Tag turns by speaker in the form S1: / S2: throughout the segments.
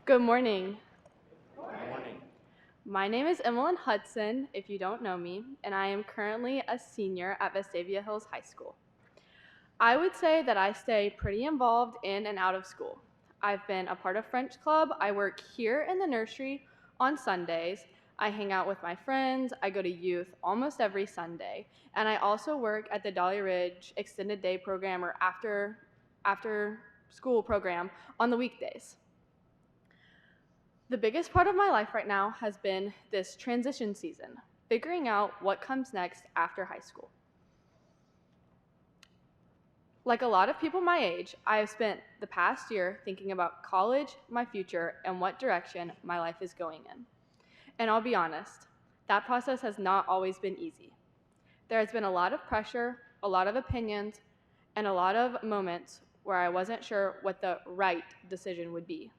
S1: Good morning.
S2: Good morning.
S1: My name is Emmalynne Hudson, if you don't know me, and I am currently a senior at Vestavia Hills High School. I would say that I stay pretty involved in and out of school. I've been a part of French Club. I work here in the nursery on Sundays. I hang out with my friends. I go to youth almost every Sunday. And I also work at the Dolly Ridge Extended Day program or after school program on the weekdays. The biggest part of my life right now has been this transition season, figuring out what comes next after high school. Like a lot of people my age, I have spent the past year thinking about college, my future, and what direction my life is going in. And I'll be honest, that process has not always been easy. There has been a lot of pressure, a lot of opinions, and a lot of moments where I wasn't sure what the right decision would be.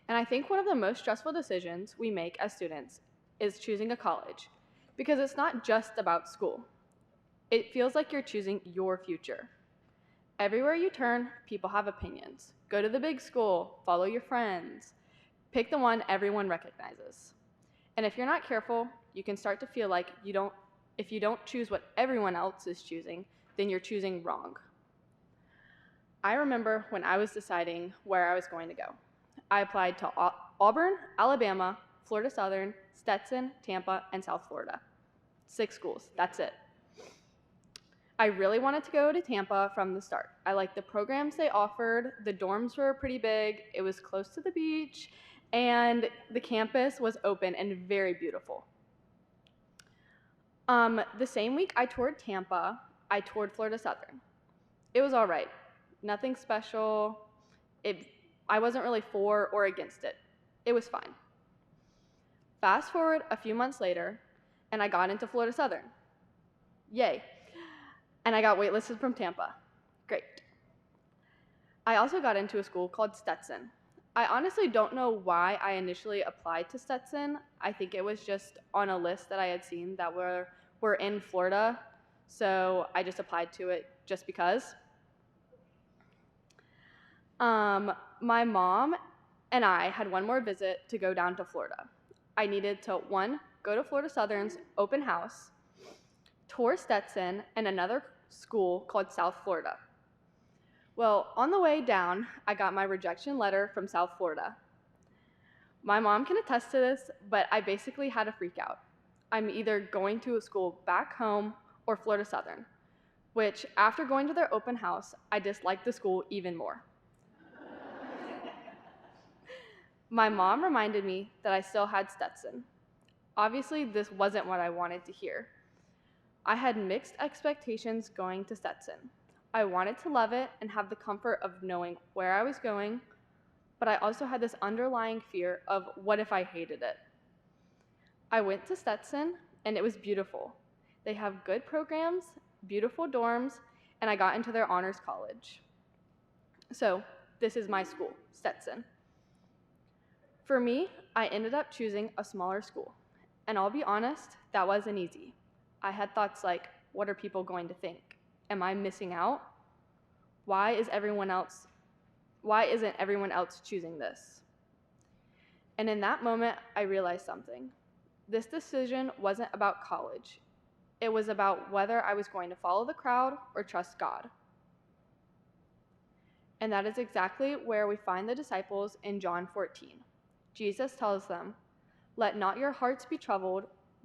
S1: And I think one of the most stressful decisions we make as students is choosing a college, because it's not just about school. It feels like you're choosing your future. Everywhere you turn, people have opinions. Go to the big school, follow your friends, pick the one everyone recognizes. And if you're not careful, you can start to feel like if you don't choose what everyone else is choosing, then you're choosing wrong. I remember when I was deciding where I was going to go. I applied to Auburn, Alabama, Florida Southern, Stetson, Tampa, and South Florida. 6 schools, that's it. I really wanted to go to Tampa from the start. I liked the programs they offered, the dorms were pretty big, it was close to the beach, and the campus was open and very beautiful. The same week I toured Tampa, I toured Florida Southern. It was all right, nothing special. I wasn't really for or against it. It was fine. Fast forward a few months later, and I got into Florida Southern. Yay. And I got waitlisted from Tampa. Great. I also got into a school called Stetson. I honestly don't know why I initially applied to Stetson. I think it was just on a list that I had seen that were in Florida, so I just applied to it just because. My mom and I had one more visit to go down to Florida. I needed to, 1, go to Florida Southern's open house, tour Stetson, and another school called South Florida. Well, on the way down, I got my rejection letter from South Florida. My mom can attest to this, but I basically had a freak out. I'm either going to a school back home or Florida Southern, which after going to their open house, I disliked the school even more. My mom reminded me that I still had Stetson. Obviously, this wasn't what I wanted to hear. I had mixed expectations going to Stetson. I wanted to love it and have the comfort of knowing where I was going, but I also had this underlying fear of what if I hated it. I went to Stetson, and it was beautiful. They have good programs, beautiful dorms, and I got into their honors college. So, this is my school, Stetson. For me, I ended up choosing a smaller school. And I'll be honest, that wasn't easy. I had thoughts like, what are people going to think? Am I missing out? Why isn't everyone else choosing this? And in that moment, I realized something. This decision wasn't about college. It was about whether I was going to follow the crowd or trust God. And that is exactly where we find the disciples in John 14. Jesus tells them, "Let not your hearts be troubled.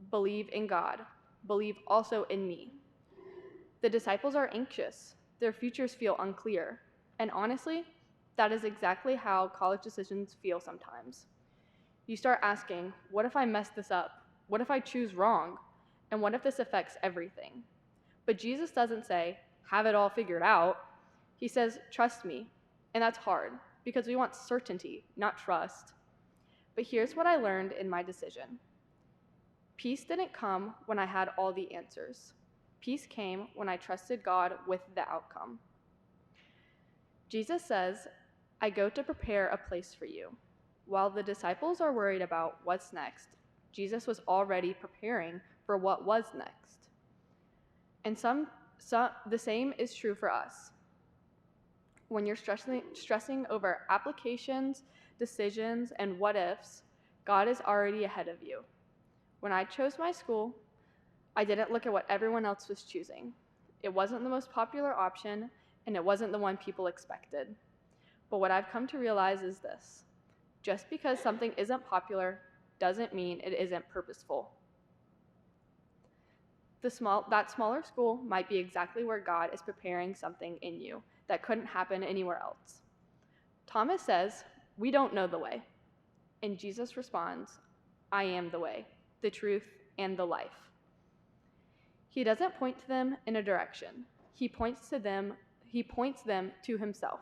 S1: Believe in God. Believe also in me." The disciples are anxious. Their futures feel unclear. And honestly, that is exactly how college decisions feel sometimes. You start asking, what if I mess this up? What if I choose wrong? And what if this affects everything? But Jesus doesn't say, have it all figured out. He says, trust me. And that's hard because we want certainty, not trust. But here's what I learned in my decision. Peace didn't come when I had all the answers. Peace came when I trusted God with the outcome. Jesus says, I go to prepare a place for you. While the disciples are worried about what's next, Jesus was already preparing for what was next. And the same is true for us. When you're stressing over applications, decisions, and what ifs, God is already ahead of you. When I chose my school, I didn't look at what everyone else was choosing. It wasn't the most popular option, and it wasn't the one people expected. But what I've come to realize is this: just because something isn't popular doesn't mean it isn't purposeful. That smaller school might be exactly where God is preparing something in you that couldn't happen anywhere else. Thomas says, "We don't know the way." And Jesus responds, "I am the way, the truth, and the life." He doesn't point to them in a direction. He points them to himself,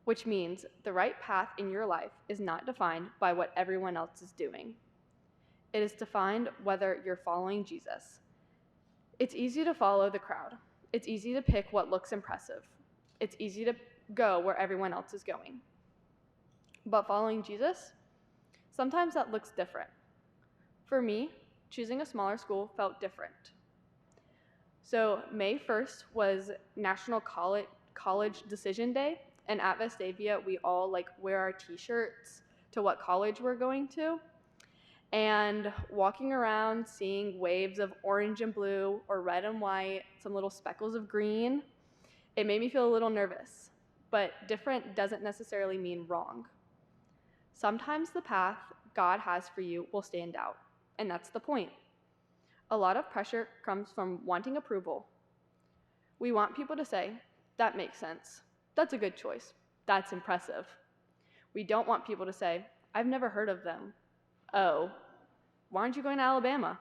S1: which means the right path in your life is not defined by what everyone else is doing. It is defined whether you're following Jesus. It's easy to follow the crowd. It's easy to pick what looks impressive. It's easy to go where everyone else is going. But following Jesus, sometimes that looks different. For me, choosing a smaller school felt different. So May 1st was National College Decision Day, and at Vestavia, we all wear our t-shirts to what college we're going to. And walking around, seeing waves of orange and blue, or red and white, some little speckles of green, it made me feel a little nervous. But different doesn't necessarily mean wrong. Sometimes the path God has for you will stand out, and that's the point. A lot of pressure comes from wanting approval. We want people to say, "That makes sense. That's a good choice. That's impressive." We don't want people to say, "I've never heard of them. Oh, why aren't you going to Alabama?"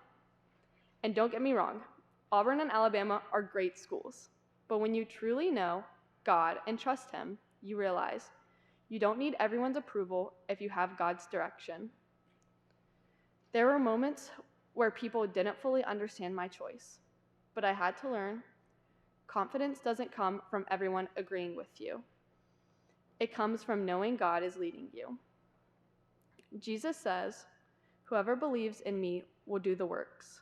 S1: And don't get me wrong, Auburn and Alabama are great schools. But when you truly know God and trust Him, you realize you don't need everyone's approval if you have God's direction. There were moments where people didn't fully understand my choice, but I had to learn confidence doesn't come from everyone agreeing with you. It comes from knowing God is leading you. Jesus says, "Whoever believes in me will do the works."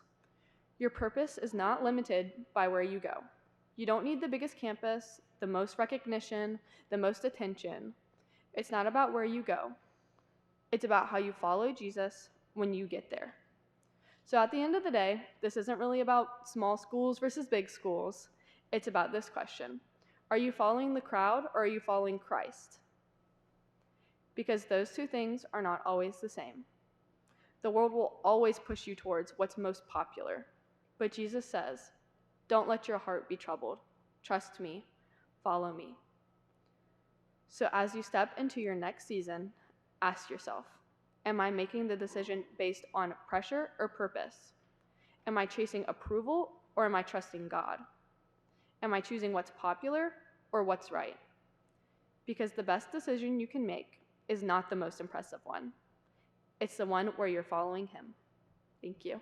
S1: Your purpose is not limited by where you go. You don't need the biggest campus, the most recognition, the most attention. It's not about where you go. It's about how you follow Jesus when you get there. So at the end of the day, this isn't really about small schools versus big schools. It's about this question: are you following the crowd, or are you following Christ? Because those two things are not always the same. The world will always push you towards what's most popular. But Jesus says, "Don't let your heart be troubled. Trust me. Follow me." So as you step into your next season, ask yourself, am I making the decision based on pressure or purpose? Am I chasing approval, or am I trusting God? Am I choosing what's popular or what's right? Because the best decision you can make is not the most impressive one. It's the one where you're following Him. Thank you.